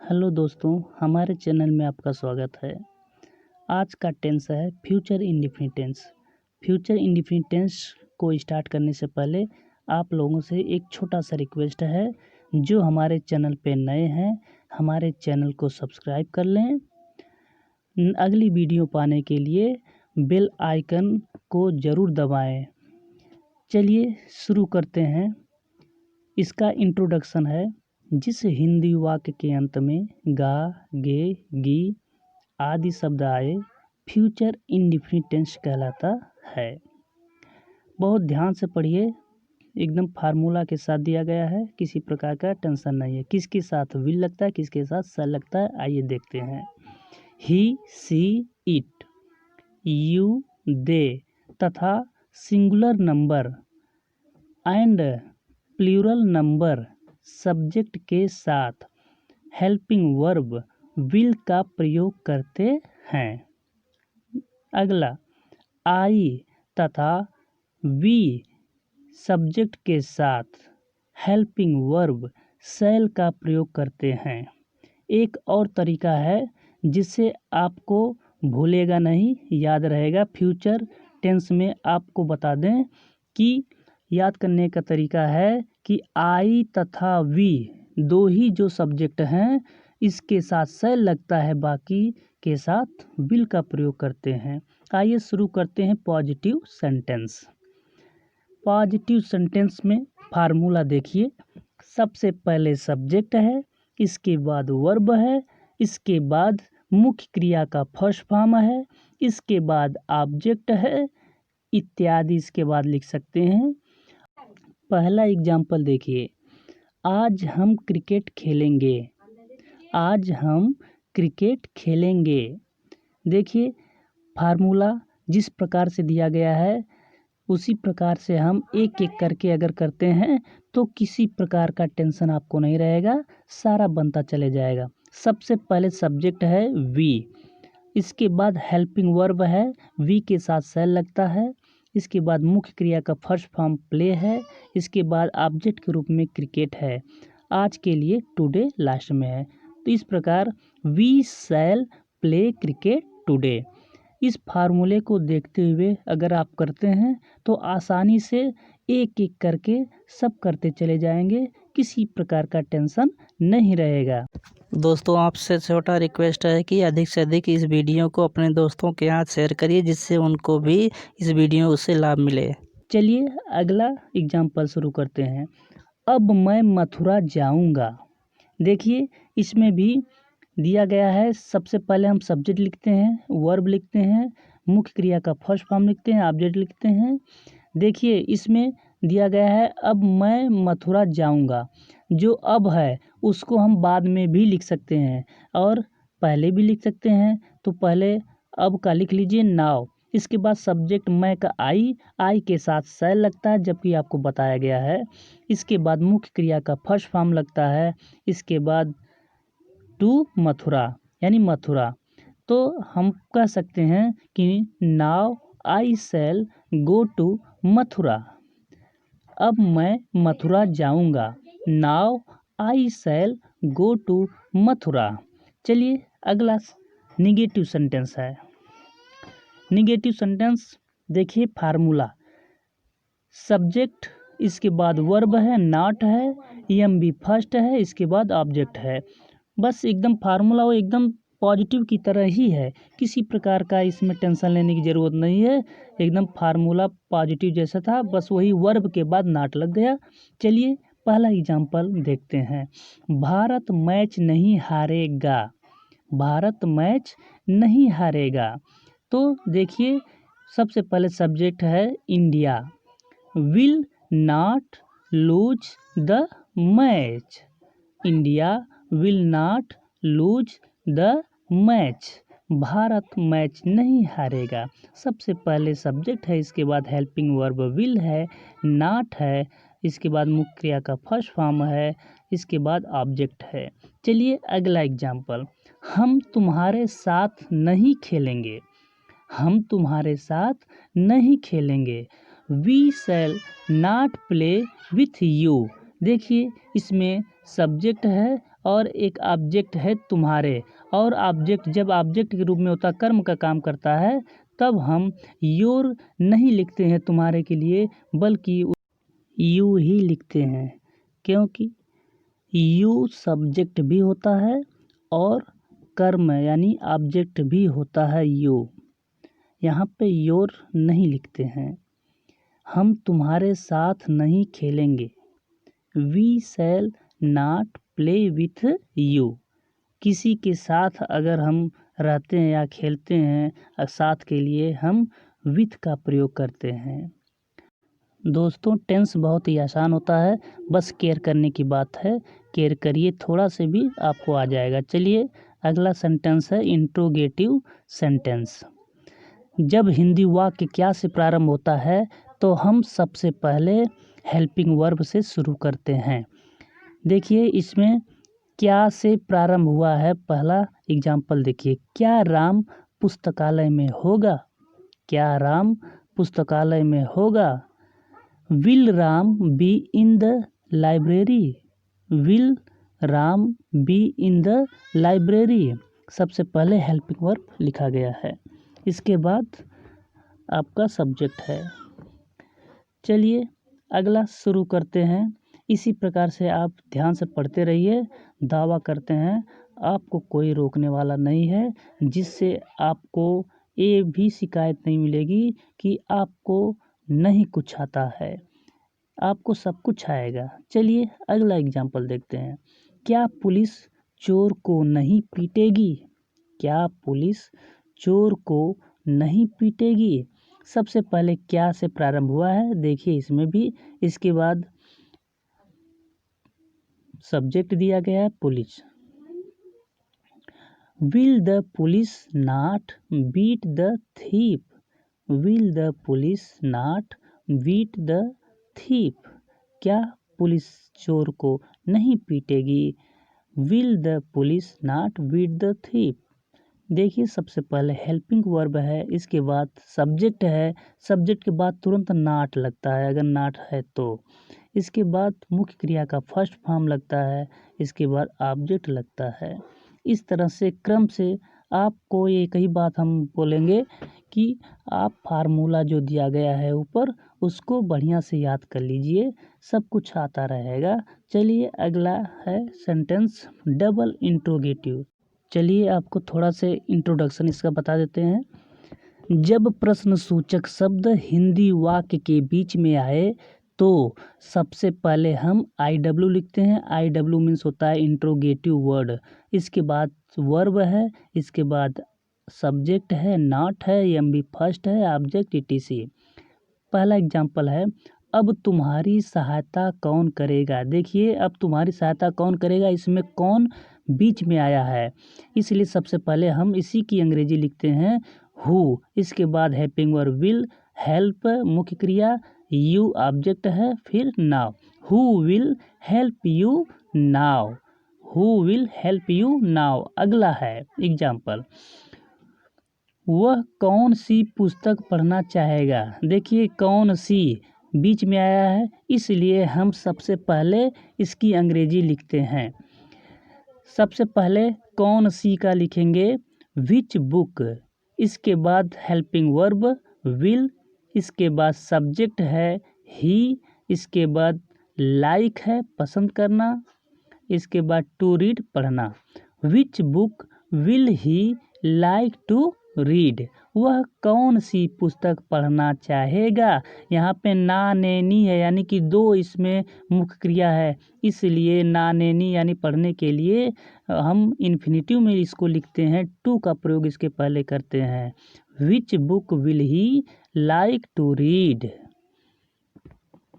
Hello दोस्तों, हमारे channel में आपका स्वागत है। आज का टेंस है future indefinite tense. Future indefinite tense को स्टार्ट करने से पहले आप लोगों से एक छोटा सा रिक्वेस्ट है। जो हमारे चैनल पे नए हैं, हमारे चैनल को सब्सक्राइब कर लें। अगली वीडियो पाने के लिए बेल आइकन को ज़रूर दबाएं। चलिए शुरू करते हैं। इसका इंट्रोडक्शन है। जिस हिंदी वाक्य के अंत में गा, गे, गी आदि शब्द आए, फ्यूचर इंडेफिनिट टेंस कहलाता है। बहुत ध्यान से पढ़िए, एकदम फार्मूला के साथ दिया गया है, किसी प्रकार का टेंशन नहीं है। किसके साथ विल लगता है, किसके साथ स लगता है, आइए देखते हैं। ही, सी, इट, यू, दे तथा singular number and plural number subject के साथ हेल्पिंग वर्ब विल का प्रयोग करते हैं। अगला, आई तथा वी सब्जेक्ट के साथ हेल्पिंग वर्ब शैल का प्रयोग करते हैं। एक और तरीका है जिससे आपको भूलेगा नहीं, याद रहेगा। फ्यूचर टेंस में आपको बता दें कि याद करने का तरीका है कि आई तथा वी दो ही जो सब्जेक्ट हैं, इसके साथ शैल लगता है, बाकी के साथ विल का प्रयोग करते हैं। आइए शुरू करते हैं पॉजिटिव सेंटेंस। पॉजिटिव सेंटेंस में फार्मूला देखिए। सबसे पहले सब्जेक्ट है, इसके बाद वर्ब है, इसके बाद मुख्य क्रिया का फर्स्ट फॉर्म है, इसके बाद ऑब्जेक्ट है इत्यादि इसके बाद लिख सकते हैं। पहला एग्जाम्पल देखिए। आज हम क्रिकेट खेलेंगे। आज हम क्रिकेट खेलेंगे। देखिए, फार्मूला जिस प्रकार से दिया गया है उसी प्रकार से हम एक एक करके अगर करते हैं तो किसी प्रकार का टेंशन आपको नहीं रहेगा, सारा बनता चले जाएगा। सबसे पहले सब्जेक्ट है वी, इसके बाद हेल्पिंग वर्ब है, वी के साथ शैल लगता है, इसके बाद मुख्य क्रिया का फर्स्ट फॉर्म प्ले है, इसके बाद ऑब्जेक्ट के रूप में क्रिकेट है। आज के लिए टुडे लास्ट में है। तो इस प्रकार we shall play cricket today. इस फार्मूले को देखते हुए अगर आप करते हैं तो आसानी से एक एक करके सब करते चले जाएंगे, किसी प्रकार का टेंशन नहीं रहेगा। दोस्तों, आपसे छोटा रिक्वेस्ट है कि अधिक से अधिक इस वीडियो को अपने दोस्तों के साथ शेयर करिए, जिससे उनको भी इस वीडियो से लाभ मिले। चलिए अगला एग्जाम्पल शुरू करते हैं। अब मैं मथुरा जाऊंगा। देखिए, इसमें भी दिया गया है। सबसे पहले हम सब्जेक्ट लिखते हैं, वर्ब लिखते हैं, मुख्य क्रिया का फर्स्ट फॉर्म लिखते हैं, ऑब्जेक्ट लिखते हैं। देखिए, इसमें दिया गया है अब मैं मथुरा जाऊंगा। जो अब है उसको हम बाद में भी लिख सकते हैं और पहले भी लिख सकते हैं। तो पहले अब का लिख लीजिए नाउ। इसके बाद सब्जेक्ट मैं का आई के साथ शैल लगता है, जबकि आपको बताया गया है। इसके बाद मुख्य क्रिया का फर्स्ट फॉर्म लगता है, इसके बाद टू मथुरा यानी मथुरा। तो हम कह सकते हैं कि now I shall go to Mathura. अब मैं मथुरा जाऊंगा। Now I shall go to Mathura. चलिए अगला निगेटिव सेंटेंस है। निगेटिव सेंटेंस देखिए, फार्मूला सब्जेक्ट, इसके बाद वर्ब है, नॉट है, एम बी फर्स्ट है, इसके बाद ऑब्जेक्ट है। बस एकदम फार्मूला वो एकदम पॉजिटिव की तरह ही है, किसी प्रकार का इसमें टेंशन लेने की ज़रूरत नहीं है। एकदम फार्मूला पॉजिटिव जैसा था, बस वही वर्ब के बाद नॉट लग गया। चलिए पहला एग्जाम्पल देखते हैं। भारत मैच नहीं हारेगा। भारत मैच नहीं हारेगा। तो देखिए, सबसे पहले सब्जेक्ट है India. Will not lose the match. India will not lose the match. Bharat match नहीं हारेगा। सबसे पहले सब्जेक्ट है, इसके बाद हेल्पिंग वर्ब विल है, नॉट है, इसके बाद मुख्य क्रिया का फर्स्ट फॉर्म है, इसके बाद ऑब्जेक्ट है। चलिए अगला एग्जाम्पल। हम तुम्हारे साथ नहीं खेलेंगे। हम तुम्हारे साथ नहीं खेलेंगे। We shall not play with you. देखिए, इसमें सब्जेक्ट है और एक ऑब्जेक्ट है तुम्हारे। और ऑब्जेक्ट जब ऑब्जेक्ट के रूप में होता कर्म का काम करता है तब हम योर नहीं लिखते हैं तुम्हारे के लिए, बल्कि यू ही लिखते हैं, क्योंकि यू सब्जेक्ट भी होता है और कर्म यानी ऑब्जेक्ट भी होता है यू। यहाँ पे योर नहीं लिखते हैं। हम तुम्हारे साथ नहीं खेलेंगे, we shall not play with you. किसी के साथ अगर हम रहते हैं या खेलते हैं साथ के लिए हम विथ का प्रयोग करते हैं। दोस्तों टेंस बहुत ही आसान होता है, बस केयर करने की बात है। केयर करिए थोड़ा से भी आपको आ जाएगा। चलिए अगला सेंटेंस है इंट्रोगेटिव सेंटेंस। जब हिंदी वाक्य क्या से प्रारंभ होता है तो हम सबसे पहले हेल्पिंग वर्ब से शुरू करते हैं। देखिए इसमें क्या से प्रारंभ हुआ है। पहला एग्जाम्पल देखिए, क्या राम पुस्तकालय में होगा? क्या राम पुस्तकालय में होगा? Will Ram be in the library? Will Ram be in the library? सबसे पहले हेल्पिंग वर्ब लिखा गया है, इसके बाद आपका सब्जेक्ट है। चलिए अगला शुरू करते हैं। इसी प्रकार से आप ध्यान से पढ़ते रहिए। दावा करते हैं आपको कोई रोकने वाला नहीं है, जिससे आपको ये भी शिकायत नहीं मिलेगी कि आपको नहीं कुछ आता है। आपको सब कुछ आएगा। चलिए अगला एग्जाम्पल देखते हैं। क्या पुलिस चोर को नहीं पीटेगी? क्या पुलिस चोर को नहीं पीटेगी? सबसे पहले क्या से प्रारंभ हुआ है, देखिए इसमें भी। इसके बाद सब्जेक्ट दिया गया है police. Will the police not beat the thief? Will the police not beat the thief? क्या पुलिस चोर को नहीं पीटेगी? Will the police not beat the thief? देखिए सबसे पहले हेल्पिंग वर्ब है, इसके बाद सब्जेक्ट है, सब्जेक्ट के बाद तुरंत नॉट लगता है अगर नॉट है तो। इसके बाद मुख्य क्रिया का फर्स्ट फॉर्म लगता है, इसके बाद ऑब्जेक्ट लगता है। इस तरह से क्रम से आपको एक ही बात हम बोलेंगे कि आप फार्मूला जो दिया गया है ऊपर उसको बढ़िया से याद कर लीजिए, सब कुछ आता रहेगा। चलिए अगला है सेंटेंस डबल इंट्रोगेटिव। चलिए आपको थोड़ा से इंट्रोडक्शन इसका बता देते हैं। जब प्रश्नसूचक शब्द हिंदी वाक्य के बीच में आए तो सबसे पहले हम IW लिखते हैं। IW मीन्स होता है इंट्रोगेटिव वर्ड। इसके बाद वर्ब है, इसके बाद सब्जेक्ट है, नॉट है, MB फर्स्ट है, ऑब्जेक्ट ETC। पहला एग्जाम्पल है, अब तुम्हारी सहायता कौन करेगा? देखिए अब तुम्हारी सहायता कौन करेगा, इसमें कौन बीच में आया है, इसलिए सबसे पहले हम इसी की अंग्रेजी लिखते हैं हु। इसके बाद हेल्पिंग वर्ब विल, हेल्प मुख्य क्रिया, यू ऑब्जेक्ट है, फिर now. Who will help you now? Who will help you now? अगला है एग्जाम्पल, वह कौन सी पुस्तक पढ़ना चाहेगा? देखिए कौन सी बीच में आया है, इसलिए हम सबसे पहले इसकी अंग्रेजी लिखते हैं। सबसे पहले कौन सी का लिखेंगे विच बुक, इसके बाद हेल्पिंग वर्ब विल, इसके बाद सब्जेक्ट है ही, इसके बाद लाइक है पसंद करना, इसके बाद टू रीड पढ़ना। Which book will he like to read? वह कौन सी पुस्तक पढ़ना चाहेगा? यहाँ पे ना नैनी है, यानी कि दो इसमें मुख्य क्रिया है, इसलिए ना नैनी यानी पढ़ने के लिए हम इन्फिनेटिव में इसको लिखते हैं, टू का प्रयोग इसके पहले करते हैं। Which book will he like to read?